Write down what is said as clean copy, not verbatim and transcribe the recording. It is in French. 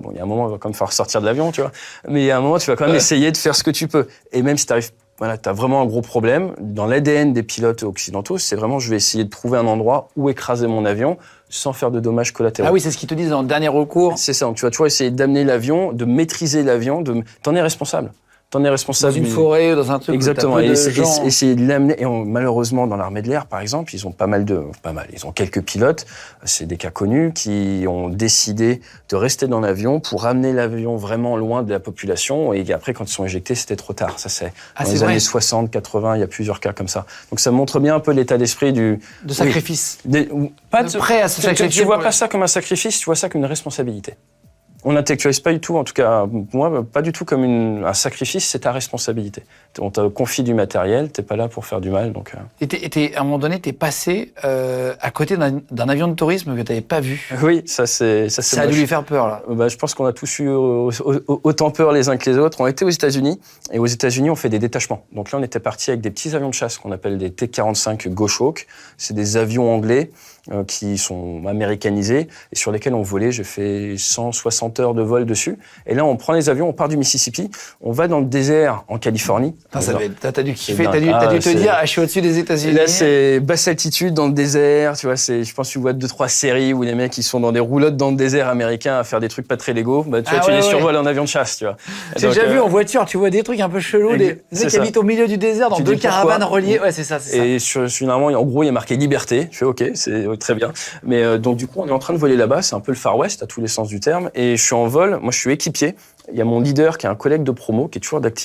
Bon, il y a un moment, il va quand même falloir sortir de l'avion, tu vois. Mais il y a un moment, tu vas quand même essayer de faire ce que tu peux. Et même si t'as vraiment un gros problème, dans l'ADN des pilotes occidentaux, c'est vraiment, je vais essayer de trouver un endroit où écraser mon avion sans faire de dommages collatéraux. Ah oui, c'est ce qu'ils te disent dans le dernier recours. C'est ça. Donc, tu vas toujours essayer d'amener l'avion, de maîtriser l'avion, t'en es responsable. T'en es responsable. Dans une forêt, dans un truc. Exactement. Et essayer de l'amener. Et malheureusement, dans l'armée de l'air, par exemple, ils ont ils ont quelques pilotes, c'est des cas connus, qui ont décidé de rester dans l'avion pour amener l'avion vraiment loin de la population. Et après, quand ils sont éjectés, c'était trop tard. Ça, c'est dans les années 60, 80, il y a plusieurs cas comme ça. Donc, ça montre bien un peu l'état d'esprit de sacrifice. Prêt à se sacrifier. Tu vois pas ça comme un sacrifice, tu vois ça comme une responsabilité. On n'intellectualise pas du tout, en tout cas, moi, pas du tout comme un sacrifice, c'est ta responsabilité. On te confie du matériel, t'es pas là pour faire du mal, donc... à un moment donné, t'es passé à côté d'un avion de tourisme que t'avais pas vu. Oui, ça a dû lui faire peur, là. Je pense qu'on a tous eu autant peur les uns que les autres. On était aux États-Unis, et aux États-Unis, on fait des détachements. Donc là, on était parti avec des petits avions de chasse qu'on appelle des T-45 Goshawk. C'est des avions anglais qui sont américanisés et sur lesquels on volait. J'ai fait 160 heures de vol dessus. Et là, on prend les avions, on part du Mississippi, on va dans le désert en Californie. T'as dû kiffer, t'as dû te dire, je suis au-dessus des États-Unis. Là, c'est basse altitude dans le désert, tu vois, je pense que tu vois 2-3 séries où les mecs, ils sont dans des roulottes dans le désert américain à faire des trucs pas très légaux. Tu les survoles en avion de chasse, tu vois. J'ai déjà vu en voiture, tu vois des trucs un peu chelous, des mecs qui habitent au milieu du désert dans deux caravanes reliées. Ouais, c'est ça. Et finalement, en gros, il y a marqué liberté. Je fais OK, c'est très bien. Mais donc, du coup, on est en train de voler là-bas. C'est un peu le Far West, à tous les sens du terme. Et je suis en vol. Moi, je suis équipier. Il y a mon leader qui est un collègue de promo qui est toujours d'actif.